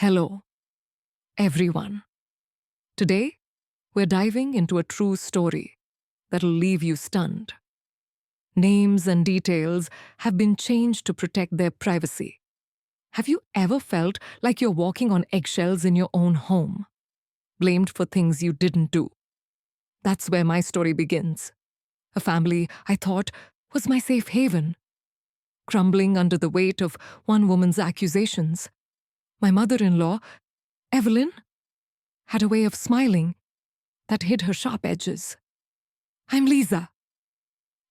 Hello, everyone. Today, we're diving into a true story that'll leave you stunned. Names and details have been changed to protect their privacy. Have you ever felt like you're walking on eggshells in your own home, blamed for things you didn't do? That's where my story begins. A family I thought was my safe haven, crumbling under the weight of one woman's accusations. My mother-in-law, Evelyn, had a way of smiling that hid her sharp edges. I'm Lisa,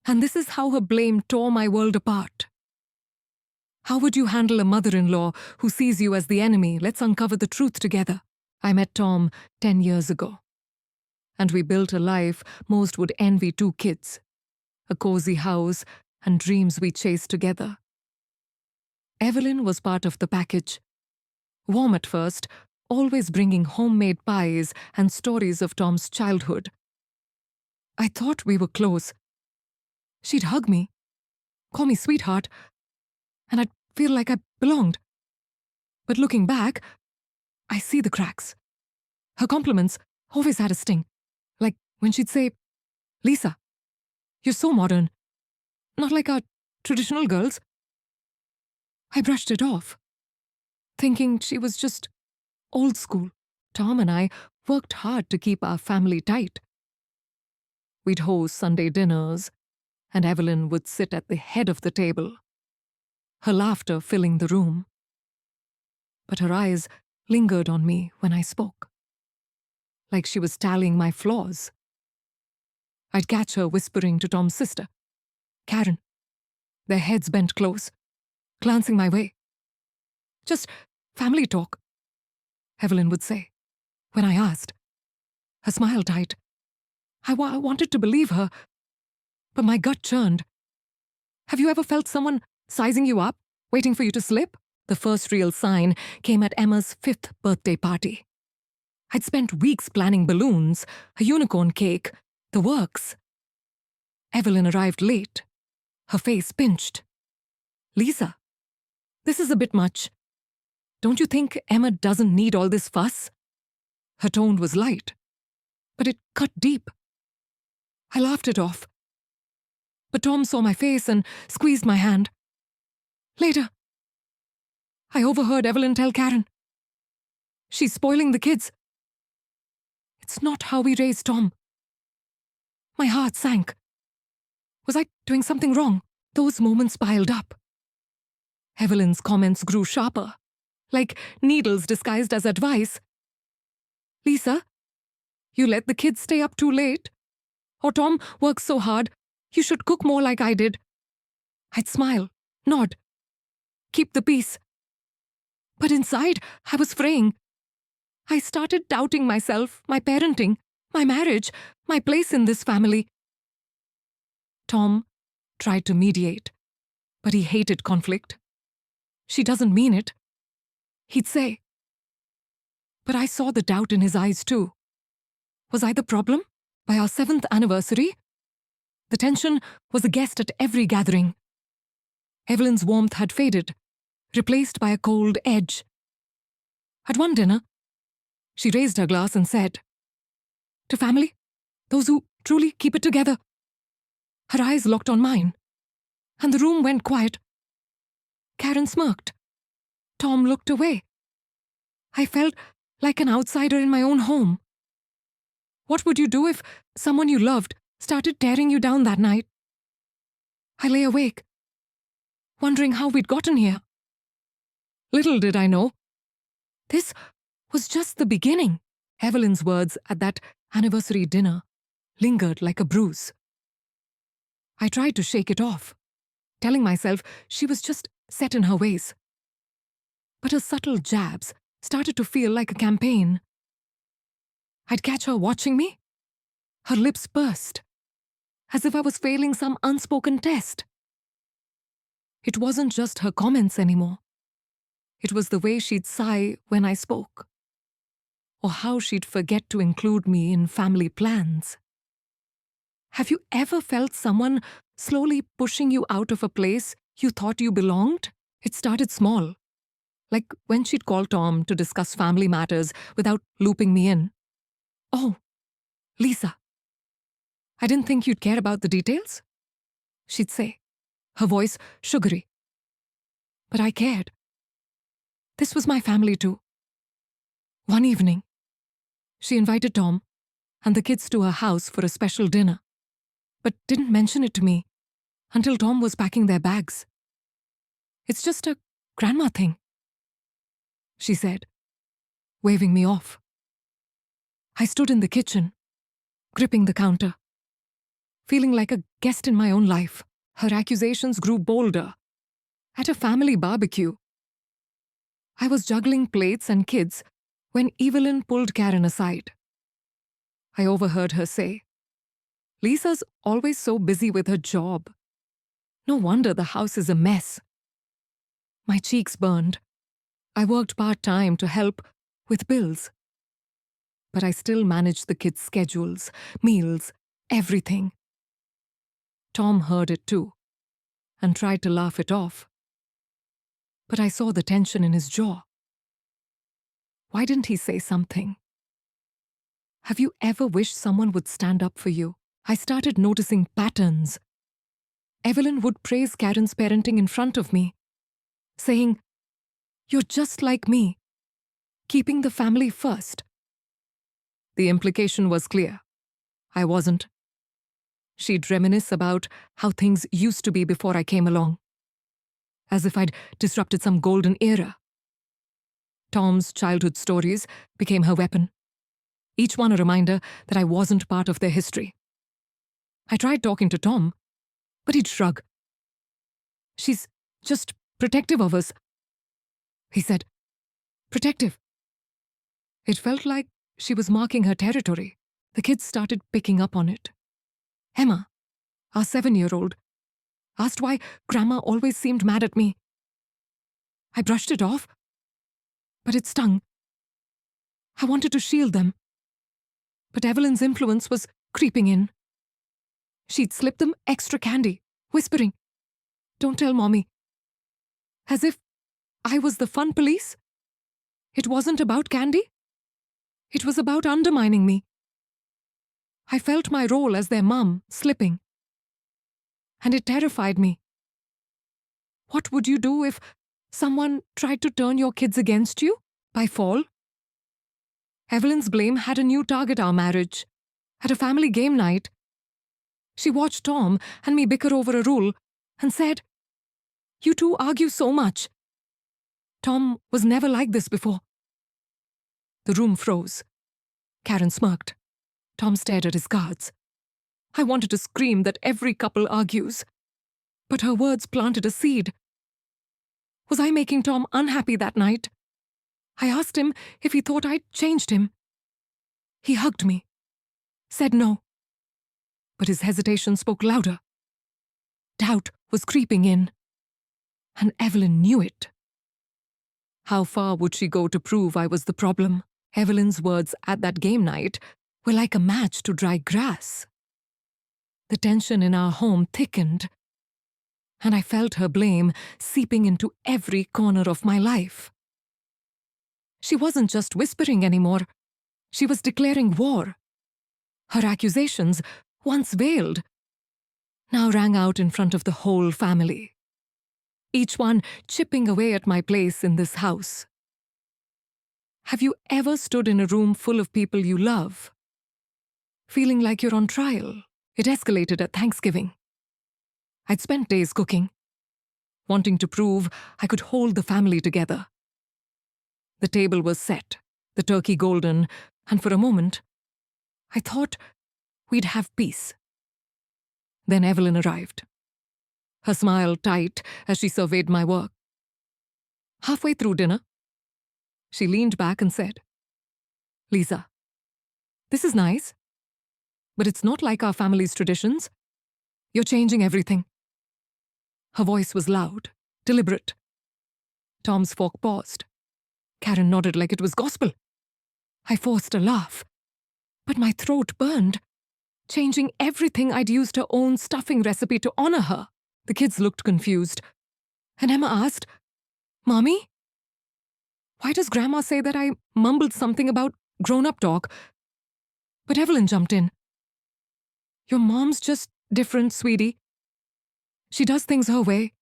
and this is how her blame tore my world apart. How would you handle a mother-in-law who sees you as the enemy? Let's uncover the truth together. I met Tom 10 years ago, and we built a life most would envy: 2 kids, a cozy house, and dreams we chased together. Evelyn was part of the package. Warm at first, always bringing homemade pies and stories of Tom's childhood. I thought we were close. She'd hug me, call me sweetheart, and I'd feel like I belonged. But looking back, I see the cracks. Her compliments always had a sting, like when she'd say, "Lisa, you're so modern, not like our traditional girls." I brushed it off, thinking she was just old school. Tom and I worked hard to keep our family tight. We'd host Sunday dinners, and Evelyn would sit at the head of the table, her laughter filling the room. But her eyes lingered on me when I spoke, like she was tallying my flaws. I'd catch her whispering to Tom's sister, Karen, their heads bent close, glancing my way. "Just family talk," Evelyn would say. When I asked, her smile tight. I wanted to believe her, but my gut churned. Have you ever felt someone sizing you up, waiting for you to slip? The first real sign came at Emma's 5th birthday party. I'd spent weeks planning balloons, a unicorn cake, the works. Evelyn arrived late, her face pinched. "Lisa, this is a bit much. Don't you think Emma doesn't need all this fuss?" Her tone was light, but it cut deep. I laughed it off. But Tom saw my face and squeezed my hand. Later, I overheard Evelyn tell Karen, "She's spoiling the kids." It's not how we raised Tom. My heart sank. Was I doing something wrong? Those moments piled up. Evelyn's comments grew sharper, like needles disguised as advice. "Lisa, you let the kids stay up too late. Or Tom works so hard, you should cook more like I did." I'd smile, nod, keep the peace. But inside, I was fraying. I started doubting myself, my parenting, my marriage, my place in this family. Tom tried to mediate, but he hated conflict. "She doesn't mean it," he'd say. But I saw the doubt in his eyes too. Was I the problem? By our 7th anniversary, the tension was a guest at every gathering. Evelyn's warmth had faded, replaced by a cold edge. At one dinner, she raised her glass and said, "To family, those who truly keep it together." Her eyes locked on mine, and the room went quiet. Karen smirked. Tom looked away. I felt like an outsider in my own home. What would you do if someone you loved started tearing you down that night? I lay awake, wondering how we'd gotten here. Little did I know, this was just the beginning. Evelyn's words at that anniversary dinner lingered like a bruise. I tried to shake it off, telling myself she was just set in her ways. But her subtle jabs started to feel like a campaign. I'd catch her watching me. Her lips pursed, as if I was failing some unspoken test. It wasn't just her comments anymore. It was the way she'd sigh when I spoke, or how she'd forget to include me in family plans. Have you ever felt someone slowly pushing you out of a place you thought you belonged? It started small, Like when she'd call Tom to discuss family matters without looping me in. "Oh, Lisa, I didn't think you'd care about the details," she'd say, her voice sugary. But I cared. This was my family too. One evening, she invited Tom and the kids to her house for a special dinner, but didn't mention it to me until Tom was packing their bags. "It's just a grandma thing," she said, waving me off. I stood in the kitchen, gripping the counter, feeling like a guest in my own life. Her accusations grew bolder. At a family barbecue, I was juggling plates and kids when Evelyn pulled Karen aside. I overheard her say, "Lisa's always so busy with her job. No wonder the house is a mess." My cheeks burned. I worked part-time to help with bills. But I still managed the kids' schedules, meals, everything. Tom heard it too, and tried to laugh it off. But I saw the tension in his jaw. Why didn't he say something? Have you ever wished someone would stand up for you? I started noticing patterns. Evelyn would praise Karen's parenting in front of me, saying, "You're just like me, keeping the family first." The implication was clear. I wasn't. She'd reminisce about how things used to be before I came along, as if I'd disrupted some golden era. Tom's childhood stories became her weapon, each one a reminder that I wasn't part of their history. I tried talking to Tom, but he'd shrug. "She's just protective of us," he said. Protective. It felt like she was marking her territory. The kids started picking up on it. Emma, our 7-year-old, asked why Grandma always seemed mad at me. I brushed it off, but it stung. I wanted to shield them. But Evelyn's influence was creeping in. She'd slip them extra candy, whispering, "Don't tell Mommy." As if I was the fun police. It wasn't about candy. It was about undermining me. I felt my role as their mum slipping. And it terrified me. What would you do if someone tried to turn your kids against you by fall? Evelyn's blame had a new target: our marriage. At a family game night, she watched Tom and me bicker over a rule and said, "You two argue so much." Tom was never like this before. The room froze. Karen smirked. Tom stared at his cards. I wanted to scream that every couple argues, but her words planted a seed. Was I making Tom unhappy that night? I asked him if he thought I'd changed him. He hugged me, said no. But his hesitation spoke louder. Doubt was creeping in, and Evelyn knew it. How far would she go to prove I was the problem? Evelyn's words at that game night were like a match to dry grass. The tension in our home thickened, and I felt her blame seeping into every corner of my life. She wasn't just whispering anymore. She was declaring war. Her accusations, once veiled, now rang out in front of the whole family, each one chipping away at my place in this house. Have you ever stood in a room full of people you love, feeling like you're on trial? It escalated at Thanksgiving. I'd spent days cooking, wanting to prove I could hold the family together. The table was set, the turkey golden, and for a moment, I thought we'd have peace. Then Evelyn arrived, her smile tight as she surveyed my work. Halfway through dinner, she leaned back and said, "Lisa, this is nice, but it's not like our family's traditions. You're changing everything." Her voice was loud, deliberate. Tom's fork paused. Karen nodded like it was gospel. I forced a laugh, but my throat burned, changing everything. I'd used her own stuffing recipe to honor her. The kids looked confused, and Emma asked, "Mommy?" Why does Grandma say that I mumbled something about grown-up talk? But Evelyn jumped in. Your mom's just different, sweetie. She does things her way.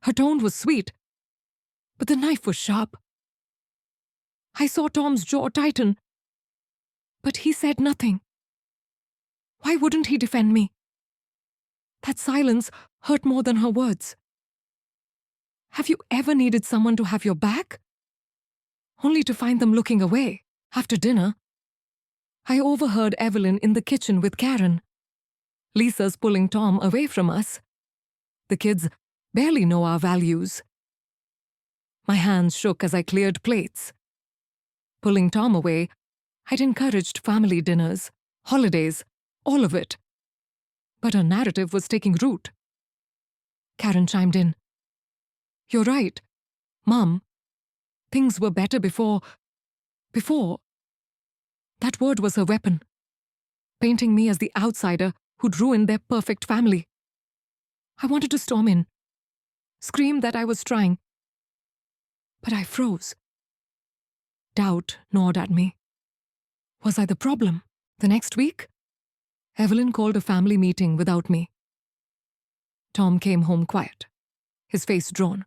Her tone was sweet, but the knife was sharp. I saw Tom's jaw tighten, but he said nothing. Why wouldn't he defend me? That silence hurt more than her words. Have you ever needed someone to have your back? Only to find them looking away. After dinner, I overheard Evelyn in the kitchen with Karen. Lisa's pulling Tom away from us. The kids barely know our values. My hands shook as I cleared plates. Pulling Tom away, I'd encouraged family dinners, holidays, all of it. But her narrative was taking root. Karen chimed in. You're right, Mom. Things were better before. That word was her weapon, painting me as the outsider who'd ruined their perfect family. I wanted to storm in, scream that I was trying. But I froze. Doubt gnawed at me. Was I the problem? The next week, Evelyn called a family meeting without me. Tom came home quiet, his face drawn.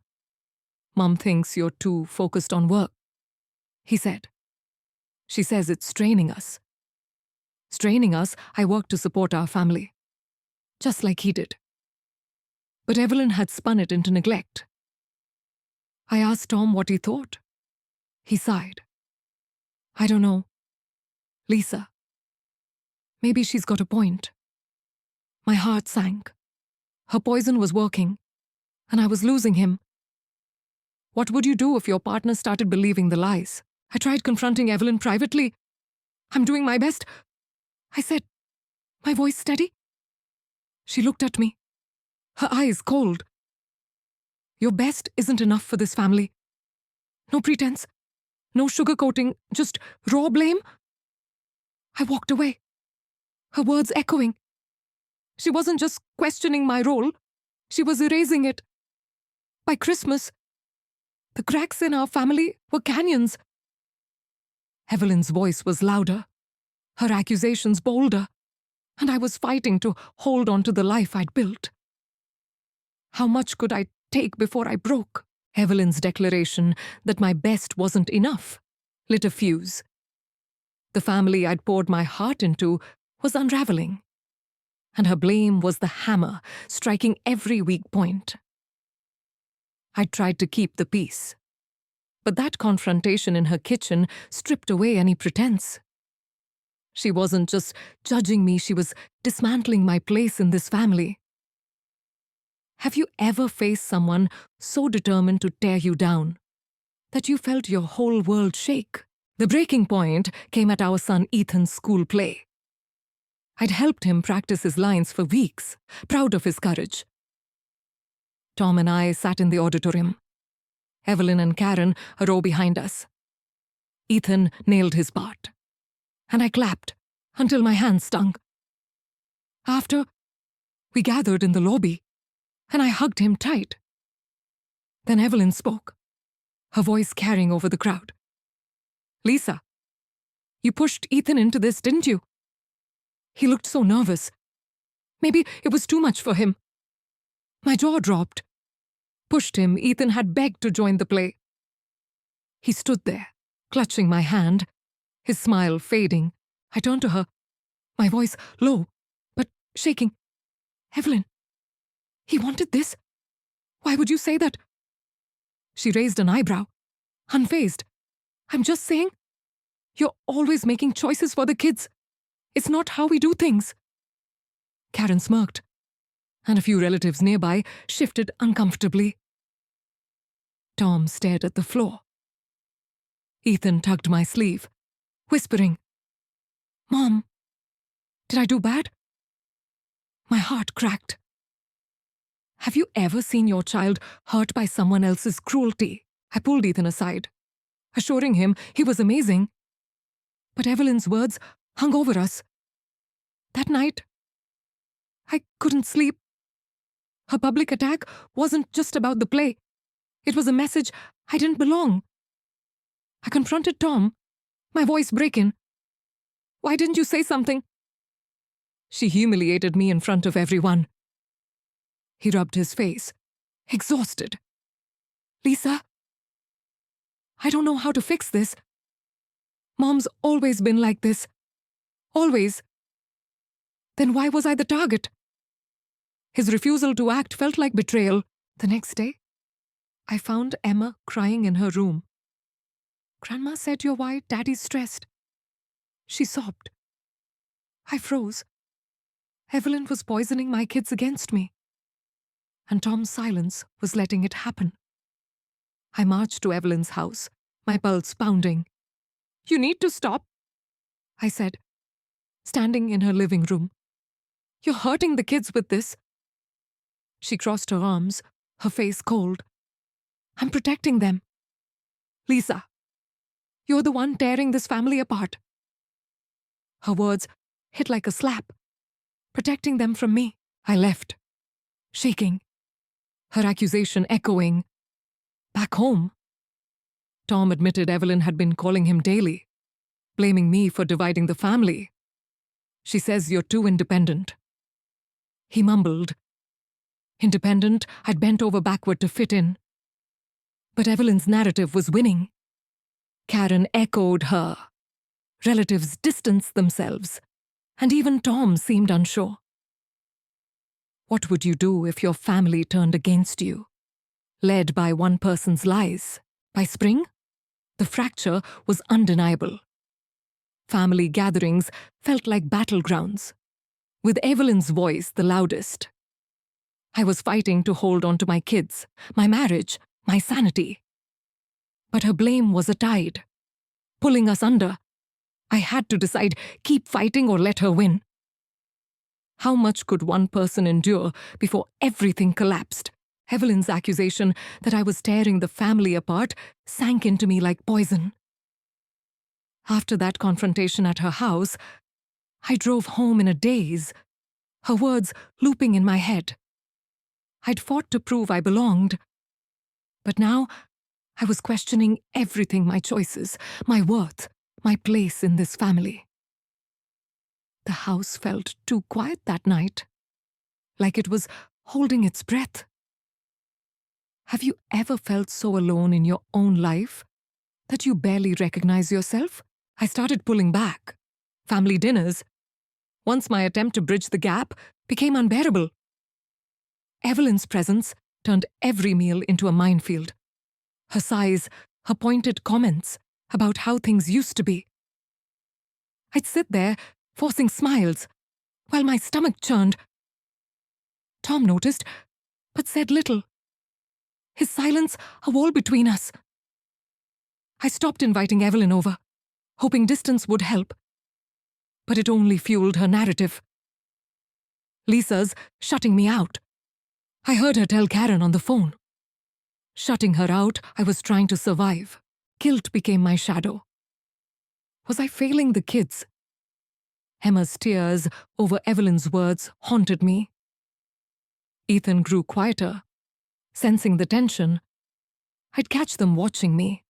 Mom thinks you're too focused on work, he said. She says it's straining us. Straining us, I work to support our family, just like he did. But Evelyn had spun it into neglect. I asked Tom what he thought. He sighed. I don't know. Lisa. Maybe she's got a point. My heart sank. Her poison was working, and I was losing him. What would you do if your partner started believing the lies? I tried confronting Evelyn privately. I'm doing my best, I said, my voice steady. She looked at me, her eyes cold. Your best isn't enough for this family. No pretense, no sugarcoating, just raw blame. I walked away, her words echoing. She wasn't just questioning my role, she was erasing it. By Christmas, the cracks in our family were canyons. Evelyn's voice was louder, her accusations bolder, and I was fighting to hold on to the life I'd built. How much could I take before I broke? Evelyn's declaration that my best wasn't enough lit a fuse. The family I'd poured my heart into was unraveling, and her blame was the hammer striking every weak point. I tried to keep the peace, but that confrontation in her kitchen stripped away any pretense. She wasn't just judging me, she was dismantling my place in this family. Have you ever faced someone so determined to tear you down that you felt your whole world shake? The breaking point came at our son Ethan's school play. I'd helped him practice his lines for weeks, proud of his courage. Tom and I sat in the auditorium. Evelyn and Karen a row behind us. Ethan nailed his part, and I clapped until my hands stung. After, we gathered in the lobby, and I hugged him tight. Then Evelyn spoke, her voice carrying over the crowd. Lisa, you pushed Ethan into this, didn't you? He looked so nervous. Maybe it was too much for him. My jaw dropped. Pushed him, Ethan had begged to join the play. He stood there, clutching my hand, his smile fading. I turned to her, my voice low, but shaking. Evelyn, he wanted this? Why would you say that? She raised an eyebrow, unfazed. I'm just saying, you're always making choices for the kids. It's not how we do things. Karen smirked, and a few relatives nearby shifted uncomfortably. Tom stared at the floor. Ethan tugged my sleeve, whispering, Mom, did I do bad? My heart cracked. Have you ever seen your child hurt by someone else's cruelty? I pulled Ethan aside, assuring him he was amazing. But Evelyn's words hung over us. That night, I couldn't sleep. Her public attack wasn't just about the play. It was a message I didn't belong. I confronted Tom, my voice breaking. Why didn't you say something? She humiliated me in front of everyone. He rubbed his face, exhausted. Lisa, I don't know how to fix this. Mom's always been like this. Always. Then why was I the target? His refusal to act felt like betrayal. The next day, I found Emma crying in her room. Grandma said you're why Daddy's stressed. She sobbed. I froze. Evelyn was poisoning my kids against me. And Tom's silence was letting it happen. I marched to Evelyn's house, my pulse pounding. You need to stop, I said, standing in her living room. You're hurting the kids with this. She crossed her arms, her face cold. I'm protecting them. Lisa, you're the one tearing this family apart. Her words hit like a slap, protecting them from me. I left, shaking, her accusation echoing. Back home, Tom admitted Evelyn had been calling him daily, blaming me for dividing the family. She says you're too independent. He mumbled. Independent, I'd bent over backward to fit in. But Evelyn's narrative was winning. Karen echoed her. Relatives distanced themselves, and even Tom seemed unsure. What would you do if your family turned against you? Led by one person's lies. By spring, the fracture was undeniable. Family gatherings felt like battlegrounds, with Evelyn's voice the loudest. I was fighting to hold on to my kids, my marriage, my sanity. But her blame was a tide, pulling us under. I had to decide, keep fighting or let her win. How much could one person endure before everything collapsed? Evelyn's accusation that I was tearing the family apart sank into me like poison. After that confrontation at her house, I drove home in a daze, her words looping in my head. I'd fought to prove I belonged, but now I was questioning everything, my choices, my worth, my place in this family. The house felt too quiet that night, like it was holding its breath. Have you ever felt so alone in your own life that you barely recognize yourself? I started pulling back. Family dinners, once my attempt to bridge the gap, became unbearable. Evelyn's presence turned every meal into a minefield. Her sighs, her pointed comments about how things used to be. I'd sit there, forcing smiles, while my stomach churned. Tom noticed, but said little. His silence a wall between us. I stopped inviting Evelyn over, hoping distance would help. But it only fueled her narrative. Lisa's shutting me out. I heard her tell Karen on the phone. Shutting her out, I was trying to survive. Guilt became my shadow. Was I failing the kids? Emma's tears over Evelyn's words haunted me. Ethan grew quieter. Sensing the tension, I'd catch them watching me,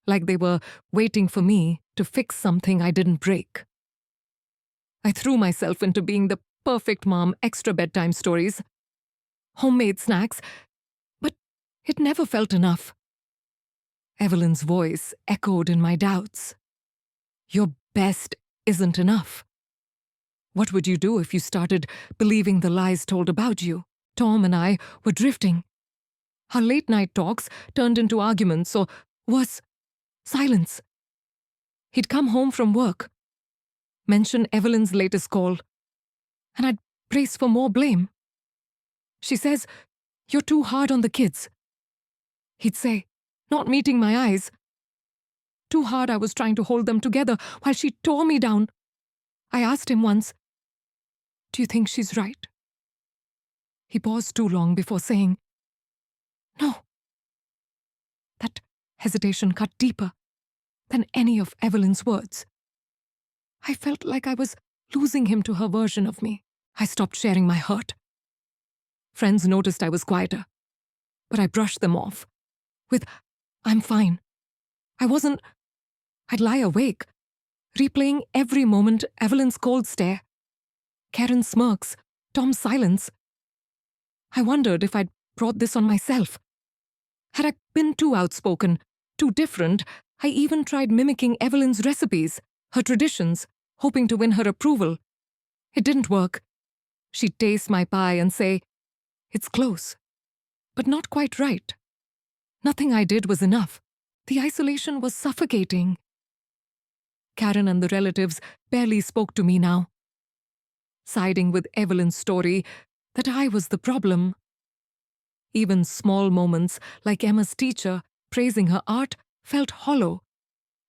like they were waiting for me to fix something I didn't break. I threw myself into being the perfect mom, extra bedtime stories, homemade snacks, but it never felt enough. Evelyn's voice echoed in my doubts. Your best isn't enough. What would you do if you started believing the lies told about you? Tom and I were drifting. Our late-night talks turned into arguments or, worse, silence. He'd come home from work, mention Evelyn's latest call, and I'd brace for more blame. She says, you're too hard on the kids. He'd say, not meeting my eyes. Too hard I was trying to hold them together while she tore me down. I asked him once, do you think she's right? He paused too long before saying, no. That hesitation cut deeper than any of Evelyn's words. I felt like I was losing him to her version of me. I stopped sharing my hurt. Friends noticed I was quieter, but I brushed them off with, I'm fine. I wasn't I'd lie awake, replaying every moment: Evelyn's cold stare, Karen's smirks, Tom's silence. I wondered if I'd brought this on myself. Had I been too outspoken, too different? I even tried mimicking Evelyn's recipes, her traditions, hoping to win her approval. It didn't work. She'd taste my pie and say, "It's close, but not quite right." Nothing I did was enough. The isolation was suffocating. Karen and the relatives barely spoke to me now, siding with Evelyn's story that I was the problem. Even small moments, like Emma's teacher praising her art, felt hollow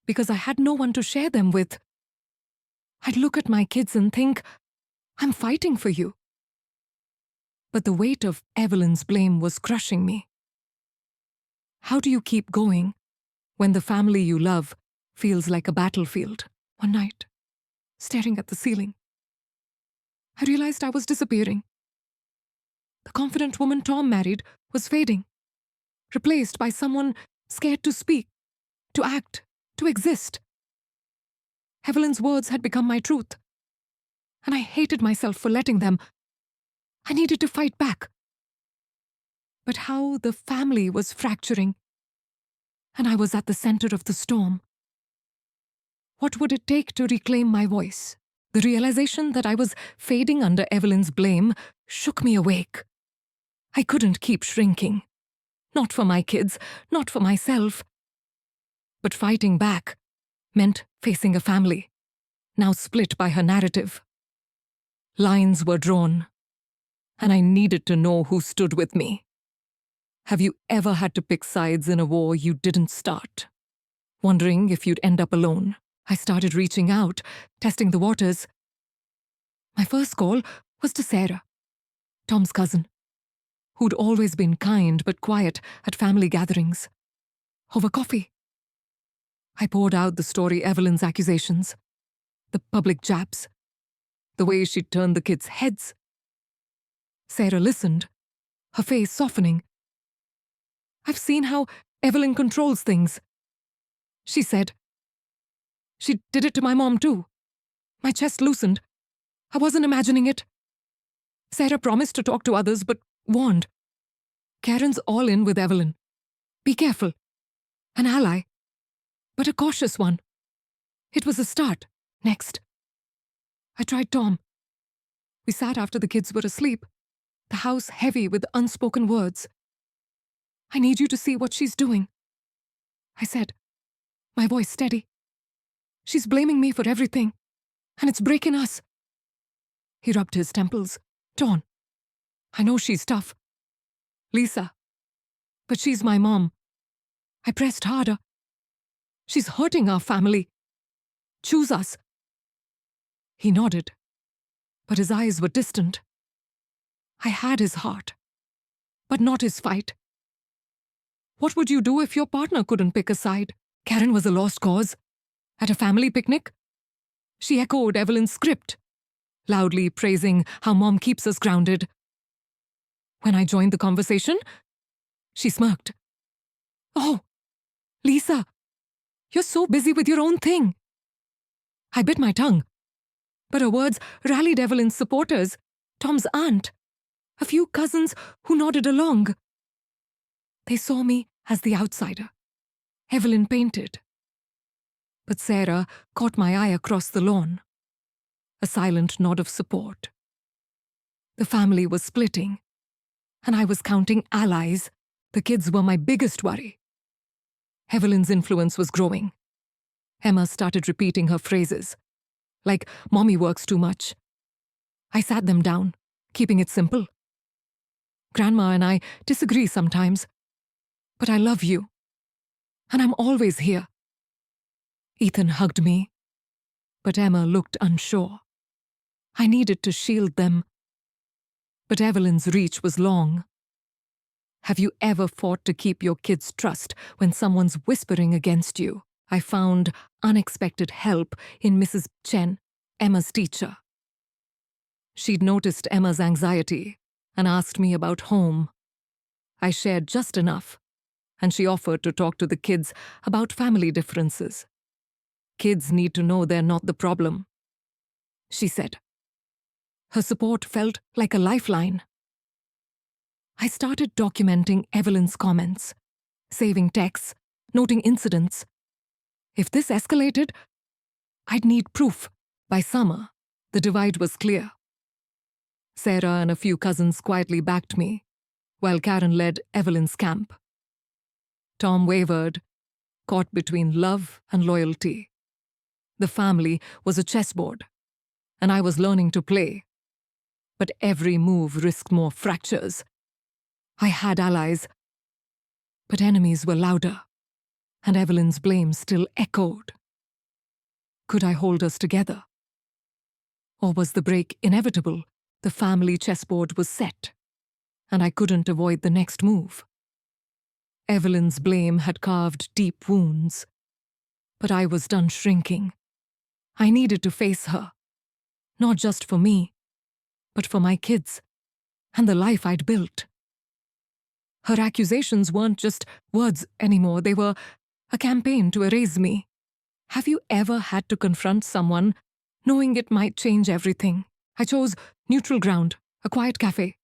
because I had no one to share them with. I'd look at my kids and think, "I'm fighting for you." But the weight of Evelyn's blame was crushing me. How do you keep going when the family you love feels like a battlefield? One night, staring at the ceiling, I realized I was disappearing. The confident woman Tom married was fading, replaced by someone scared to speak, to act, to exist. Evelyn's words had become my truth, and I hated myself for letting them. I needed to fight back. But how the family was fracturing, and I was at the center of the storm. What would it take to reclaim my voice? The realization that I was fading under Evelyn's blame shook me awake. I couldn't keep shrinking. Not for my kids, not for myself. But fighting back meant facing a family, now split by her narrative. Lines were drawn, and I needed to know who stood with me. Have you ever had to pick sides in a war you didn't start? Wondering if you'd end up alone, I started reaching out, testing the waters. My first call was to Sarah, Tom's cousin, who'd always been kind but quiet at family gatherings. Over coffee, I poured out the story: Evelyn's accusations, the public jabs, the way she'd turned the kids' heads. Sarah listened, her face softening. "I've seen how Evelyn controls things," she said. "She did it to my mom too." My chest loosened. I wasn't imagining it. Sarah promised to talk to others, but warned. "Karen's all in with Evelyn. Be careful. An ally, but a cautious one." It was a start. Next, I tried Tom. We sat after the kids were asleep, the house heavy with unspoken words. "I need you to see what she's doing," I said, my voice steady. "She's blaming me for everything, and it's breaking us." He rubbed his temples. "Dawn, I know she's tough. Lisa, but she's my mom." I pressed harder. "She's hurting our family. Choose us." He nodded, but his eyes were distant. I had his heart, but not his fight. "What would you do if your partner couldn't pick a side?" Karen was a lost cause. At a family picnic, she echoed Evelyn's script, loudly praising how mom keeps us grounded. When I joined the conversation, she smirked. "Oh, Lisa, you're so busy with your own thing." I bit my tongue, but her words rallied Evelyn's supporters, Tom's aunt, a few cousins who nodded along. They saw me as the outsider. Evelyn painted. But Sarah caught my eye across the lawn. A silent nod of support. The family was splitting, and I was counting allies. The kids were my biggest worry. Evelyn's influence was growing. Emma started repeating her phrases, like "Mommy works too much." I sat them down, keeping it simple. "Grandma and I disagree sometimes, but I love you, and I'm always here." Ethan hugged me, but Emma looked unsure. I needed to shield them. But Evelyn's reach was long. Have you ever fought to keep your kids' trust when someone's whispering against you? I found unexpected help in Mrs. Chen, Emma's teacher. She'd noticed Emma's anxiety and asked me about home. I shared just enough, and she offered to talk to the kids about family differences. Kids need to know they're not the problem, she said. Her support felt like a lifeline. I started documenting Evelyn's comments, saving texts, noting incidents. If this escalated, I'd need proof. By summer, the divide was clear. Sarah and a few cousins quietly backed me, while Karen led Evelyn's camp. Tom wavered, caught between love and loyalty. The family was a chessboard, and I was learning to play. But every move risked more fractures. I had allies, but enemies were louder, and Evelyn's blame still echoed. Could I hold us together? Or was the break inevitable? The family chessboard was set, and I couldn't avoid the next move. Evelyn's blame had carved deep wounds, but I was done shrinking. I needed to face her, not just for me, but for my kids and the life I'd built. Her accusations weren't just words anymore, they were a campaign to erase me. Have you ever had to confront someone knowing it might change everything? I chose neutral ground, a quiet cafe.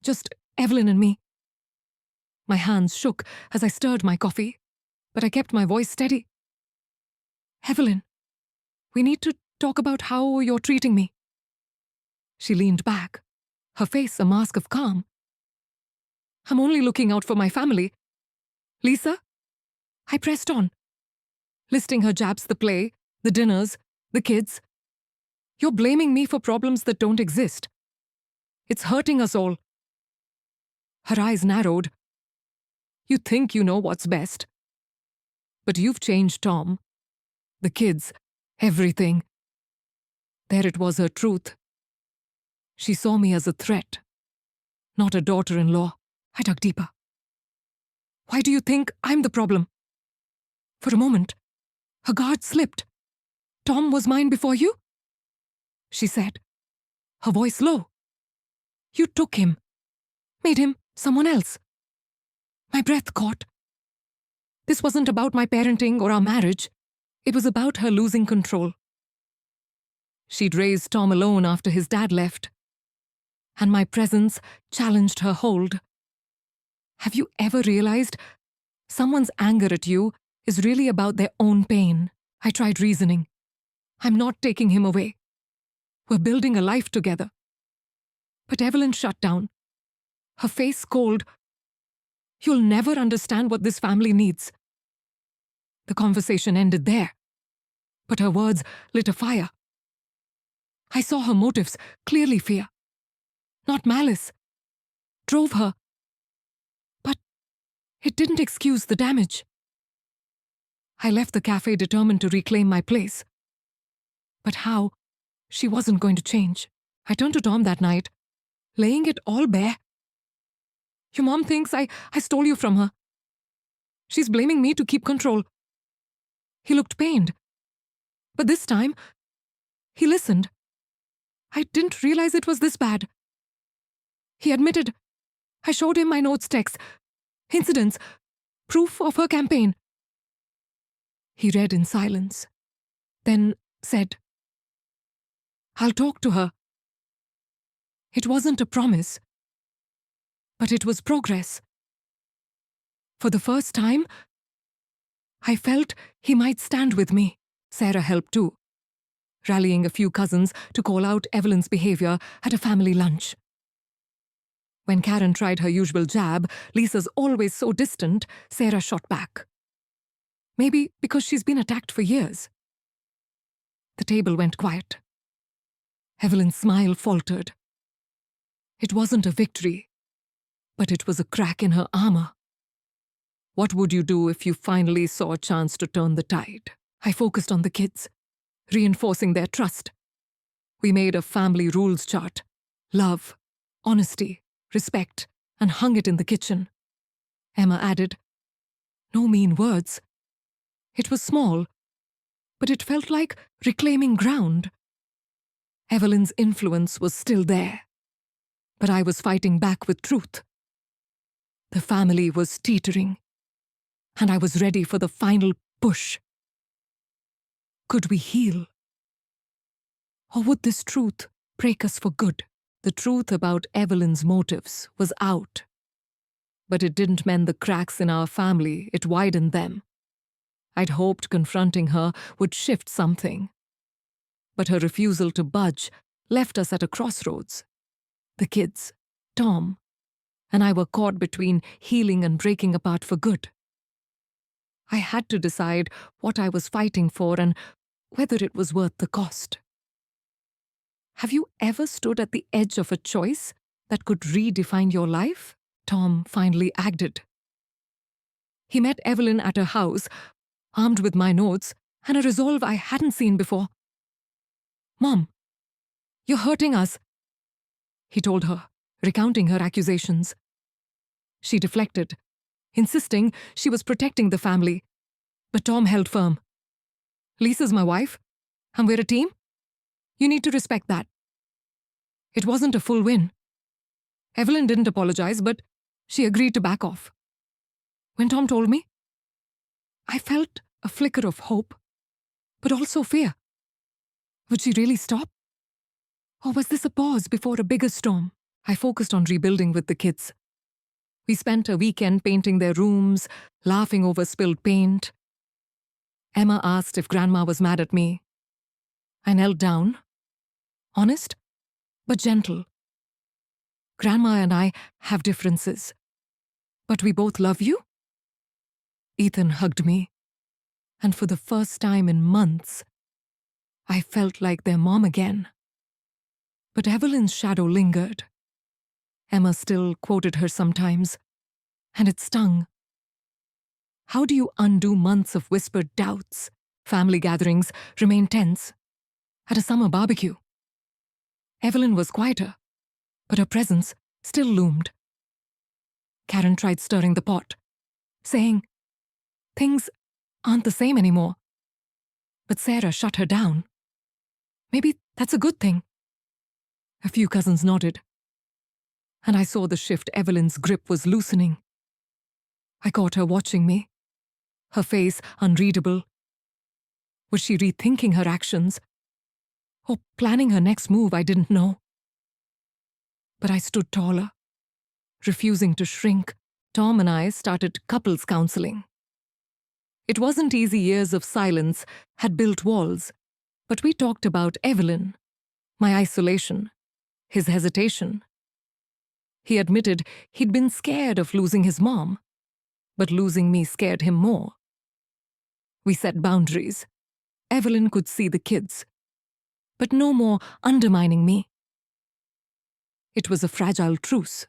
Just Evelyn and me. My hands shook as I stirred my coffee, but I kept my voice steady. Evelyn, we need to talk about how you're treating me. She leaned back, her face a mask of calm. I'm only looking out for my family. Lisa? I pressed on, listing her jabs, the play, the dinners, the kids. You're blaming me for problems that don't exist. It's hurting us all. Her eyes narrowed. You think you know what's best. But you've changed Tom. The kids, everything. There it was, her truth. She saw me as a threat, not a daughter-in-law. I dug deeper. Why do you think I'm the problem? For a moment, her guard slipped. Tom was mine before you? She said, her voice low. You took him, made him someone else. My breath caught. This wasn't about my parenting or our marriage. It was about her losing control. She'd raised Tom alone after his dad left, and my presence challenged her hold. Have you ever realized someone's anger at you is really about their own pain? I tried reasoning. I'm not taking him away. We're building a life together. But Evelyn shut down, her face cold. You'll never understand what this family needs. The conversation ended there, but her words lit a fire. I saw her motives, clearly fear, not malice, drove her. But it didn't excuse the damage. I left the cafe determined to reclaim my place. But how? She wasn't going to change. I turned to Tom that night, laying it all bare. Your mom thinks I stole you from her. She's blaming me to keep control. He looked pained. But this time, he listened. I didn't realize it was this bad. He admitted. I showed him my notes, texts, incidents, proof of her campaign. He read in silence, then said, I'll talk to her. It wasn't a promise, but it was progress. For the first time, I felt he might stand with me. Sarah helped too, rallying a few cousins to call out Evelyn's behavior at a family lunch. When Karen tried her usual jab, Lisa's always so distant, Sarah shot back. Maybe because she's been attacked for years. The table went quiet. Evelyn's smile faltered. It wasn't a victory, but it was a crack in her armor. What would you do if you finally saw a chance to turn the tide? I focused on the kids, reinforcing their trust. We made a family rules chart: love, honesty, respect, and hung it in the kitchen. Emma added, no mean words. It was small, but it felt like reclaiming ground. Evelyn's influence was still there, but I was fighting back with truth. The family was teetering, and I was ready for the final push. Could we heal? Or would this truth break us for good? The truth about Evelyn's motives was out, but it didn't mend the cracks in our family, it widened them. I'd hoped confronting her would shift something, but her refusal to budge left us at a crossroads. The kids, Tom, and I were caught between healing and breaking apart for good. I had to decide what I was fighting for and whether it was worth the cost. Have you ever stood at the edge of a choice that could redefine your life? Tom finally acted. He met Evelyn at her house, armed with my notes and a resolve I hadn't seen before. "Mom, you're hurting us," he told her, recounting her accusations. She deflected, insisting she was protecting the family, but Tom held firm. "Lisa's my wife, and we're a team. You need to respect that." It wasn't a full win. Evelyn didn't apologize, but she agreed to back off. When Tom told me, I felt a flicker of hope, but also fear. Would she really stop? Or was this a pause before a bigger storm? I focused on rebuilding with the kids. We spent a weekend painting their rooms, laughing over spilled paint. Emma asked if Grandma was mad at me. I knelt down, honest, but gentle. "Grandma and I have differences, but we both love you." Ethan hugged me, and for the first time in months, I felt like their mom again. But Evelyn's shadow lingered. Emma still quoted her sometimes, and it stung. How do you undo months of whispered doubts? Family gatherings remained tense. At a summer barbecue, Evelyn was quieter, but her presence still loomed. Karen tried stirring the pot, saying, "Things aren't the same anymore." But Sarah shut her down. Maybe that's a good thing. A few cousins nodded, and I saw the shift. Evelyn's grip was loosening. I caught her watching me, her face unreadable. Was she rethinking her actions, or planning her next move? I didn't know. But I stood taller, refusing to shrink. Tom and I started couples counseling. It wasn't easy. Years of silence had built walls, but we talked about Evelyn, my isolation, his hesitation. He admitted he'd been scared of losing his mom, but losing me scared him more. We set boundaries. Evelyn could see the kids, but no more undermining me. It was a fragile truce,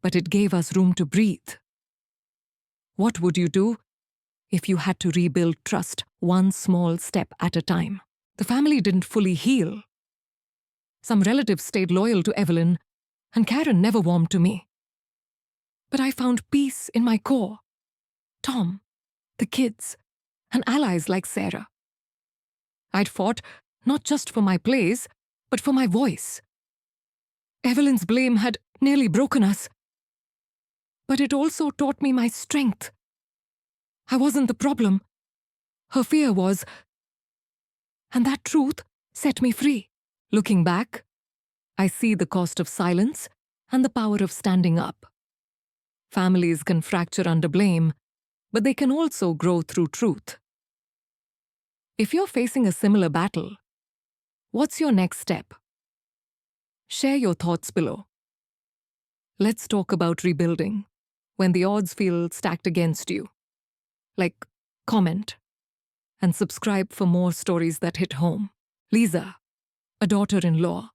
but it gave us room to breathe. What would you do if you had to rebuild trust one small step at a time? The family didn't fully heal. Some relatives stayed loyal to Evelyn, and Karen never warmed to me. But I found peace in my core. Tom, the kids, and allies like Sarah. I'd fought not just for my place, but for my voice. Evelyn's blame had nearly broken us, but it also taught me my strength. I wasn't the problem. Her fear was, and that truth set me free. Looking back, I see the cost of silence and the power of standing up. Families can fracture under blame, but they can also grow through truth. If you're facing a similar battle, what's your next step? Share your thoughts below. Let's talk about rebuilding when the odds feel stacked against you. Like, comment, and subscribe for more stories that hit home. Lisa, a daughter-in-law,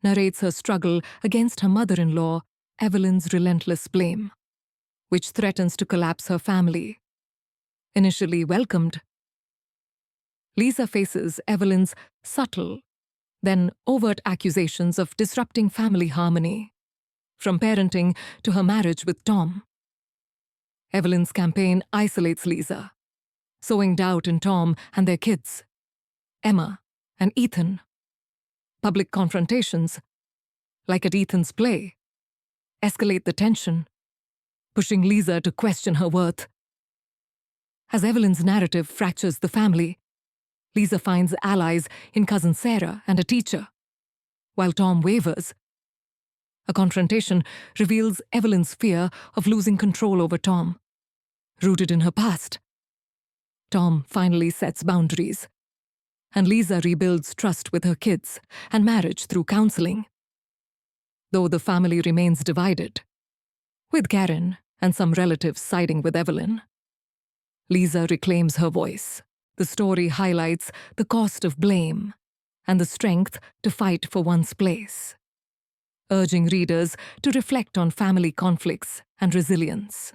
narrates her struggle against her mother-in-law, Evelyn's relentless blame, which threatens to collapse her family. Initially welcomed, Lisa faces Evelyn's subtle, then overt accusations of disrupting family harmony, from parenting to her marriage with Tom. Evelyn's campaign isolates Lisa, sowing doubt in Tom and their kids, Emma and Ethan. Public confrontations, like at Ethan's play, escalate the tension, pushing Lisa to question her worth. As Evelyn's narrative fractures the family, Lisa finds allies in cousin Sarah and a teacher. While Tom wavers, a confrontation reveals Evelyn's fear of losing control over Tom. Rooted in her past, Tom finally sets boundaries, and Lisa rebuilds trust with her kids and marriage through counseling. Though the family remains divided, with Karen and some relatives siding with Evelyn, Lisa reclaims her voice. The story highlights the cost of blame and the strength to fight for one's place, urging readers to reflect on family conflicts and resilience.